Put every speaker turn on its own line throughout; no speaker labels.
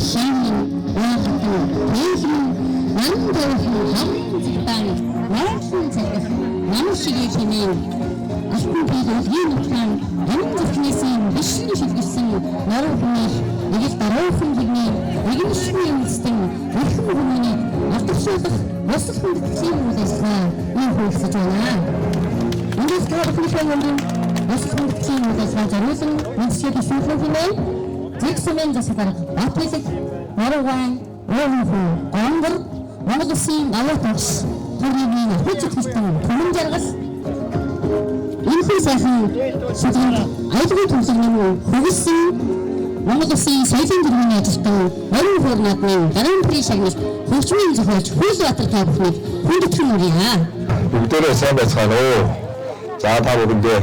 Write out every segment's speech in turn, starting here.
шин уяхтан тэхэн нандах хамтан нарийн цагт нам шиг хэмээн алтан биеийн утгаан энэ зөвхнээсийн бишний шилжсэн нарийн нэг л дараахан хэмээн нэгэн ширхэг үндэстэн өрхөн хүмүүний ардчлалах босох хүндэтгэлийн үйл ажиллагаа ийм хөлсөж байна. Эндээс таархны босох хүндэтгэлийн үйл ажиллагаа зориулсан мэдээлэл өсгөх хэмээн Зэгсмэн засгаар батлаг Норван Өвхөн Гонгор Монгол Улсын аваад багш төрийн хүчит хэлтэн түмэн жаргал энэ сайхан шүлэг айлгын төлөвлөгөөний хөгжсөн Монгол Улсын соёлын төрийн ажилтан Орон хуур наадмын Гран При шагналт хөгжмийн зохиолч Хүлбаатар та бүхнийг хүндэтгэн өрье.
Бүгдээрээ сайн байцгаана уу. За та бүхэндээ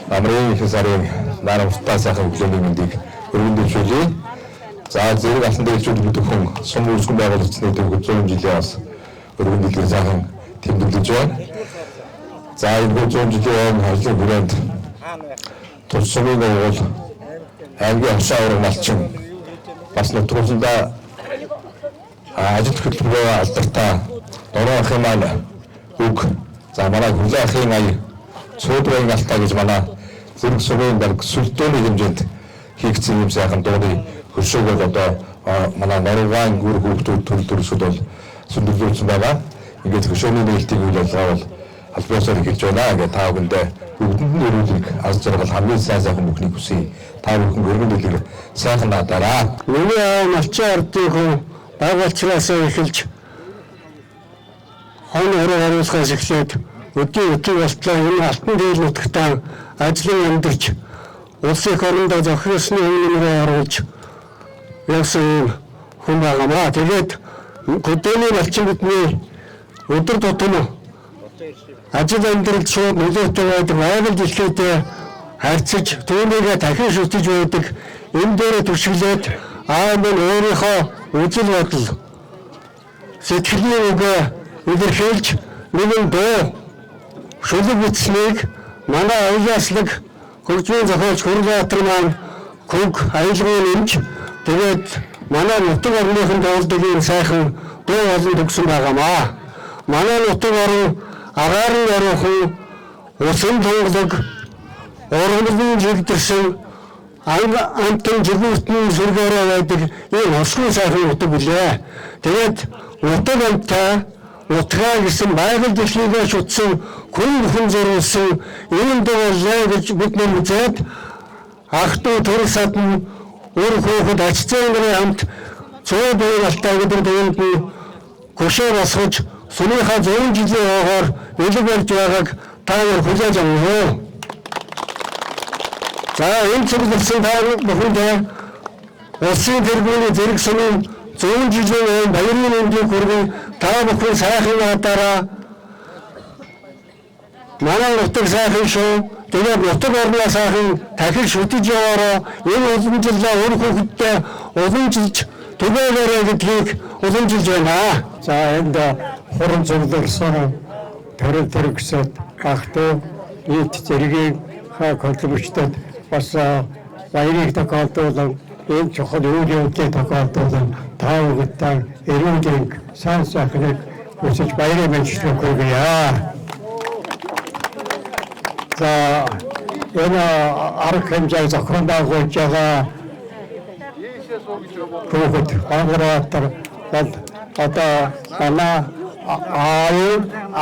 намрын их сарын нарийн уртаа сайхан өглөөний мэндийг өргөндөжүүлье. За зэрэг алтан дээлчүүд бүхэн сум үүсгэн байгуулагдсны төв 100 жилийн бас өргөн дэлгэр сайхан тэмдэглэж байна. За энэ 100 жилийн ажлын хүрээнд тус сумын уул аймгийн хашаа уран малчин бас нутгуулсандаа ажил хөтөлбөрөөр алдартай Норван ахын маань үг за манай хүлээ ахын ая цөөдрийн алтаа гэж манай зэрэг сумын дарга сүлдөөний хэмжээнд хийгдсэн юм сайхан дууны хөршөөгөл одоо манай Норван гүр хүүхдүүд төрөлсөд бол сүндэрлүүлсэн байгаа. Ингээд хөршөөний нээлтийн үйл ажиллагаа бол албаасаар эхэлж байна гэж та бүхэндээ бүгдэнд нь өрөөлөг аз жаргал хамгийн сайхан бүхнийг хүсье. Та бүхэн өргөн дэлгэр сайхан надаараа.
Миний малчин ардын хүн байгууллагаас эхэлж хойно өрөө хариуцлагаас эхлээд өдний болтлоо энэ алтан дээл нутагтаа ажлын амьдарч улсын их орондоо зохиосны өмнөрөө оруулж явсан хүн байгаамаа. Тэгээд хөдөөний малчин бидний өдөр тутам ажил амьдралд шууд нөлөөтэй байдаг айвал дэлхийд харьцаж түүнийгээ дахин шүтэж байдаг энэ дээрээ түшиглээд мань өөрийнхөө үжил бодол сэтгэлийн үгээ илэрхийлж нэгэн дуу шүлэг бичснийг манай аяаслаг хөгжмийн зохиолч Хүлбаатар маань күг аялгын нэмж тэгээд манай нутаг орныхон дуулдаг юм сайхан дуу болон төгсөн байгаамаа. Манай нутаг орн агаарын орхон усан тунгалаг ургамлын жигдэрсэн амтан жигүүртний сүргээрээ байдаг ийм хосгон сайхан нутаг билээ. Тэгээд нутаг амтаа нутгаа гэсэн байгаль дэлхийгээ шүтсэн хүн бүхэн зориулсан энэ дуулаа гэж бид нар үзээд ах トゥ төрөс садан өөр хөөхд ачцэнгэрийн хамт цоо бие алтаа гэдэг дуулд нь хөшөө босгож сумынхаа 100 жилийн хоогоор нөлөө барьж байгааг та нар хүлээж авах. За энэ цэглэлсэн та бүхэндээ улсын тэргүүний зэрэг сумын 100 жилийн баярын өдрийн хүргэн та бүхэн сайхан надаараа манай нутаг сайхан шүү. Тэгээд нутаг орноо сайхан дахин шүтэж яваараа энэ уламжлалаа өөр хүүхэдтэй уламжилж түгээгээрэй гэдгийг уламжилж байна.
За энд хуран зөвлөрсөн төрөлсөд ах トゥ нийт зэргийн контрибьючдод бас баярыг тохиолдуулан энэ чухал үйл явдлыг тохиолдуулан та бүхэндээ эрүүл сайн сайхныг хүсэж баярын мэндчлэг хүргье. За энэ арга хэмжээ зохион байгуулж байгаа бүгд Бангладар бол одоо манай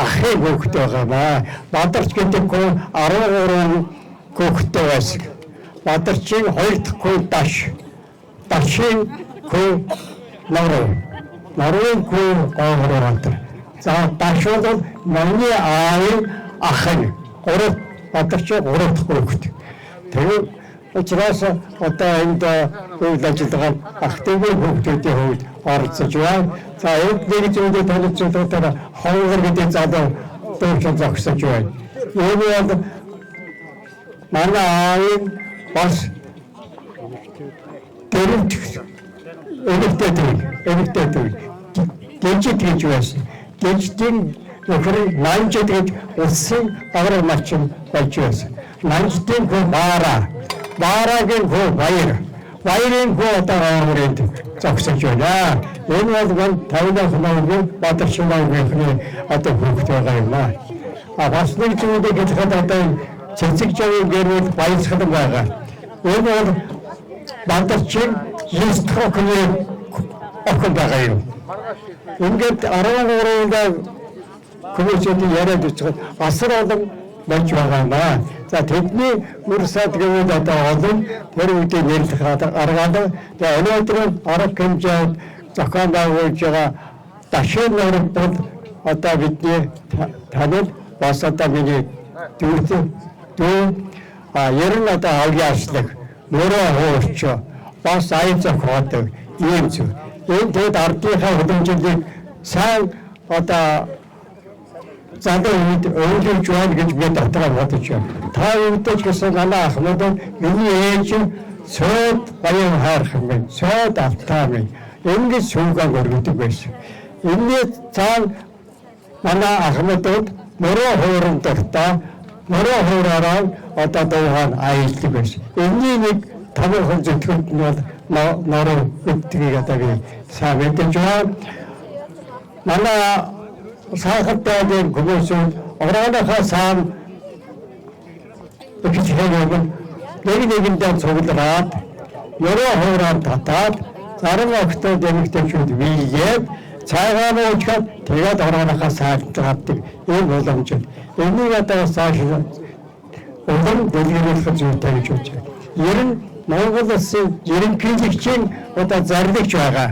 ахыг бүгд байгаа. Бадарч гэдэг хүн 13 хүүхэдтэй байсан. Бадарчийн 2 дахь хүн Дашийн хүн Норвын хүн Гонгор. За Даш бол миний аавын ах нь. Бадарчийн 3 дахь хүүхэд. Тэгээд учраас одоо энд үйл ажиллагаа ах トゥ хүүхдүүдийн хувьд оролцож байна. За энд нэг зүйлээ танилцуулахаар хонгор гэдэг залуу дөрвөн зогсож байна. Энэ бол манай аавын бас тэрэнт эмэгтэй гэнжит гэж байсан. Гэнжтийн нөхөр Нанжид гэж улсын аврал малчин болж байсан. Нанжидын хүү Баарагийн хүү Баярын хүү одоо Гонгорын зогсож байна. Энэ бол мань 50% Бадарчмаагийн одоо хүүхэд байгаа юм аа. Бас нэг зүйлийг хэлэхэд одоо цэцэг жавын гэрэл баясгалан байгаа. Энэ бол Бадарчин Естрокны охин байгаа юм. Ингээд 13-нд хүмүүсийн яриад үзэхэд асар олон болж байгаа юм аа. За тэдний үрсад гэвэл одоо олон тэр үедээ нэрлэх аргаалал тэгээ өнөөдөр арга хэмжээнд зохион байгуулж байгаа дашин нурд бол одоо бидний танил бас одоо миний дүү ер нь одоо авьяа ашлаг мөрөө хуурч бас аян зохиодог ийм зүйл. Энэ тэгэд ардынхаа хөдөлмжийг сайн одоо залуу үед өөрлөж байна гэж би дотроо бодож байна. Та үедээ ч гэсэн манай ахмад миний ээж сод баян хайрх юм байна. Сод автаа байна. Ингээд сүүгээ өргөдөг байсан. Энэний цаана манай ахмадууд мөрөө хуурын дуртай мөрөө хуураараа одоо дуугаан аялдаг байсан. Энэний нэг тамирхан зөвхөнд нь бол нороо өгдгийг одоо би сайн мэдэж байна. Манай сайхаттайгийн хүмүүсүүд орооныхаа сан өгч хэвээр нэгэндээ цуглараад мөрөө хуураар татаад зарим октод эмэгтэйчүүд вийгээд цайгаан уучгаад тэгээд орооныхаа саалт авдаг ийм боломжтой. Энийг одоо цааш улам дэлгэрүүлэх зүйтэй гэж үзэж байна. Ер нь Монгол улсын ерөнхийлөгчийн одоо зарлагч байгаа.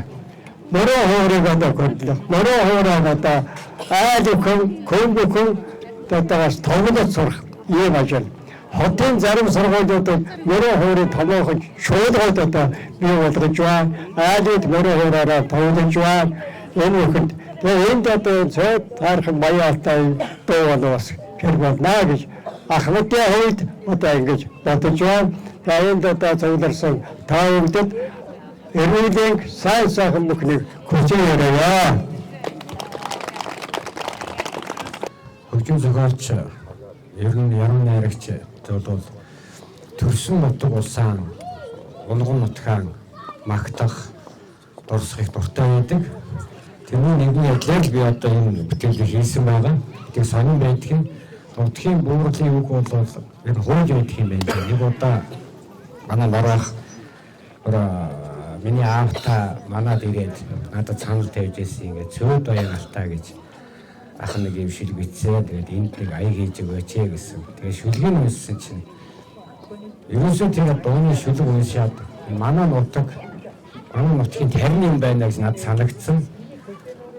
Мөрөө хуурыг одоо хөдлөх. Мөрөө хуураа одоо айл хүн татаас тоглож сурах ийм ажил. Хотын зарим сургуулиудад мөрөө хуурыг томоохож шуулгууд одоо бий болгож байна. Айлд мөрөө хуураараа тоглож байна. Энэ үхэд тэгээ энд одоо цэд тархан баяалтай дуу болоос гэр болно гэж ахмадын хувьд одоо ингэж бодож байна. Тэгээ энд одоо цугларсан та бүхэнд эрүүлийн сайн сайхан бүхнийг хүсье яриа.
Хөгжим зохиолч ер нь яруу найрагч бол төрсөн нутаг улсаан унган нутгаан магтах дурсахыг дуртай байдаг. Тэрний нэгний адилаар би одоо энэ бүтээлийг хийсэн байгаа. Тэг сонин байдаг нь нутгийн буурлын үг бол яг хууж байдаг юм байна. Нэг удаа манай норох миний аавта манад ирээд надад санал тавьж ирсэн ингээд цөөд баягаалтаа гэж ах нэг юм шил битсээ. Тэгээд энд нэг ая хийж өгөөч гэсэн. Тэгээд шүлгийг уншсан чинь ерөөсөө тэр дууны шүлэг уншаад манай нутгийн тарин юм байна гэж надад санагдсан.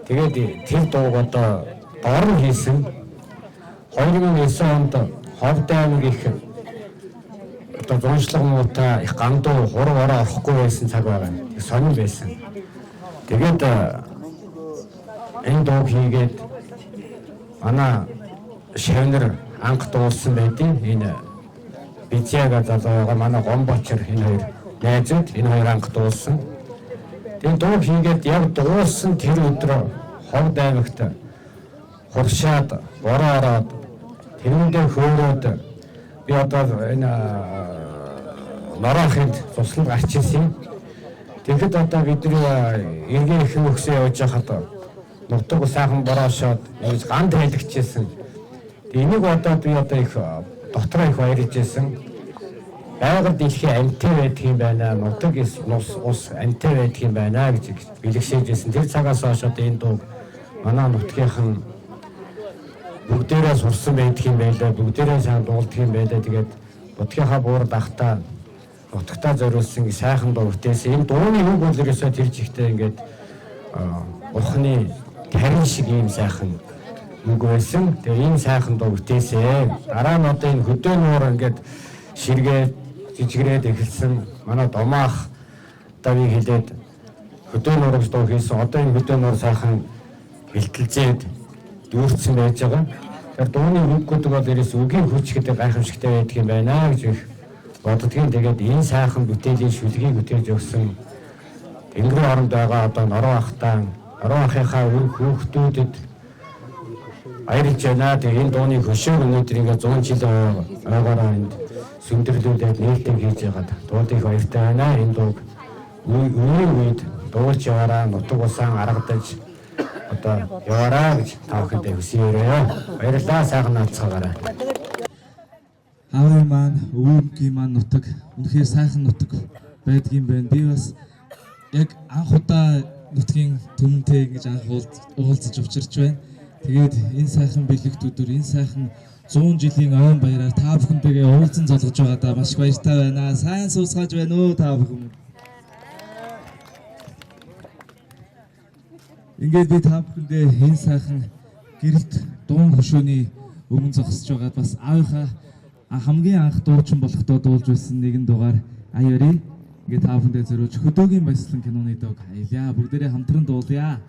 Тэгээд тэр дууг одоо доор нь хийсэн. 2009 онд Ховд аймаг их одоо зуншлаг их гандуу хураг ороо орохгүй байсан цаг байгаа. Тэг сонир байсан. Тэгээд энэ дууг хийгээд манай шавнар анх дуулсан байдیں۔ Энэ Бицяга залууга манай Гомбочор энэ хоёр найзууд энэ хоёр анх дуулсан. Тэгээд дуу хийгээд яг дуулсан тэр өдөр Ховд аймагт хуршаад бороо ороод тэрүүндээ хөөрөөд би одоо энэ норохынд туслан гарч ирсэн. Тэгэхэд одоо бидний эргэн их өгсөө явж хахад нутаг сайхан бороошоод ингэж ганд хайлагчээсэн. Энийг одоо би одоо их дотроо их баярлж байсан. Байгаль дэлхийн амтай байдаг юм байна. Нутаг ус амтай байдаг юм байна гэж бэлгшээжсэн. Тэр цагаас хойш одоо энэ дуу манай нутгийнхан бүгдээрээ сурсан байдаг юм байлаа. Бүгдээрээ сайн дуулдаг юм байлаа. Тэгээд нутгийнхаа буурд ахтаа нутагтаа зориулсан сайхан дуу бүтээсэн. Энэ дууны үг бол ерөөсөө тэр жигтэй ингээд ухны тарин шиг ийм сайхан үг байсан. Тэгээ ийм сайхан дуу бүтээсэн. Дараа нь одоо энэ хөдөө нуур ингээд ширгээд жижигрээд эхэлсэн. Манай домаах давыг хилээд хөдөө нуурч дуу хийсэн. Одоо энэ хөдөө нуур сайхан бэлтэлзээд дүүрсэн байж байгаа. Тэр дууны үгүүд бол ерөөс үгийн хүч гэдэг гайхамшигтай байдаг юм байна гэж боддгийн. Тэгээд энэ сайхан бүтээлийн шүлгийг бүтээж өгсөн Тэнгэрийн оронд байгаа одоо нороо ахынхаа хүүхдүүдэд баярлж байна. Тэгээд энэ дууны хөшөөг өнөөдөр ингээд 100 жил ойгоороо энд сүндэрлүүлээд нээлттэй хийж байгаа. Дуудыг баяртай байна. Энэ дууг үеийн үед дуулж яваараа нутаг усан аргадаж одоо яваараа гэж та бүхэндээ хүсье. Баярлалаа, сайхан наацгаараа.
Аавын маань, өвөгийн маань нутаг үнэхээр сайхан нутаг байдгийн байна. Би бас яг анх удаа нутгийн түмэнтэй ингэж анх уулзаж учирч байна. Тэгээд энэ сайхан бэлэгт өдөр, энэ сайхан 100 жилийн ойн баяраар та бүхэнтэйгээ уулзсан золгож байгаадаа маш баяртай байна. Сайн суусгаж байна уу та бүхэн? Ингээд би та бүхэндээ энэ сайхан гэрэлт дуун хөшөөний өмнө зогсож байгаад бас аавынхаа хамгийн анх дуучин болохдоо дуулж байсан нэгэн дугаар аяарыг ингээд та бүхэндээ зориулж хөдөөгийн баяслан киноны дог аялаа. Бүгдээрээ хамтран дуулъя.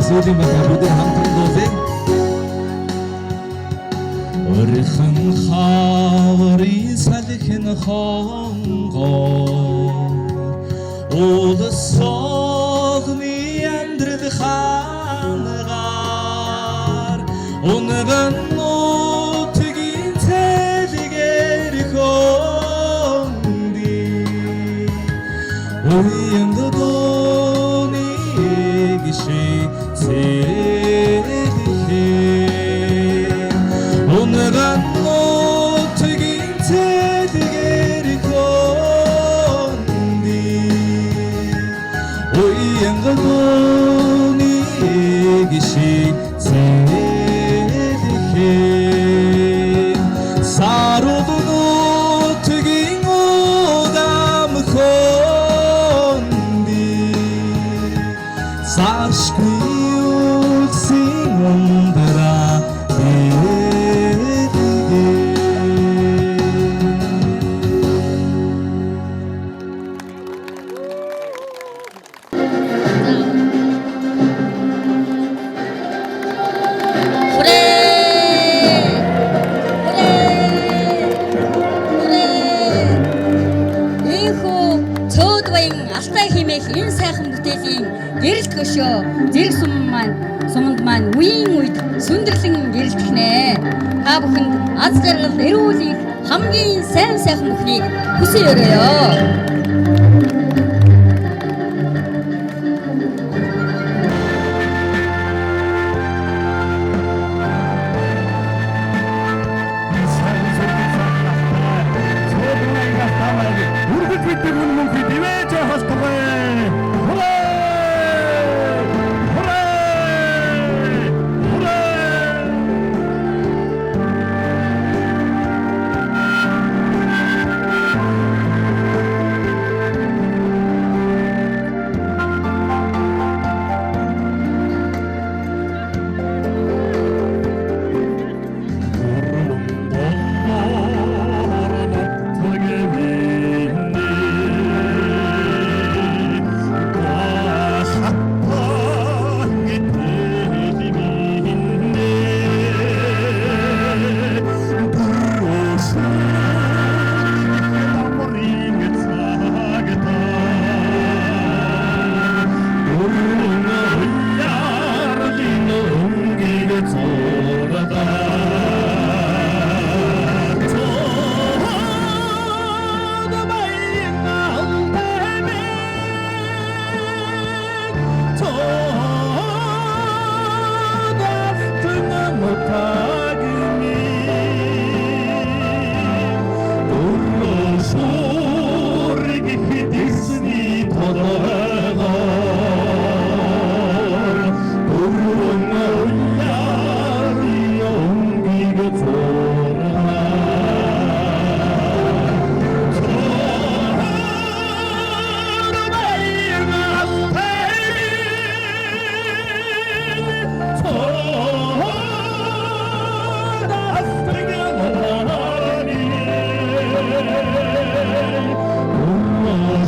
Сүүлийн бата бүгд хамтран дуулъя. Өрхөн хаврын салхин хонгоо улсолны амьдрал хаагаар унган нутгийн цэлгээр хонди уянд дооны гişi 오늘은 어떻게 되게 건디 오이행가 돈이 기시 세리해 사로도 어떻게 오담 건디 사시고
энэ сайхан бүтээлийн гэрэлт хөшөө зэрэг суманд маань үеийн үед сүндэрлэн гэрэлтэх нэ. Та бүхэнд аз жаргал эрүүл хамгийн сайн сайхан бүхнийг хүсье өрөөё.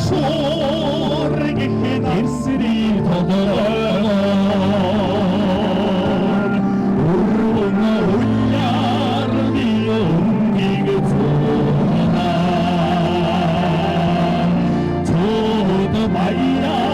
Sorgen esri todolar Uruna ullar diyon todo bayram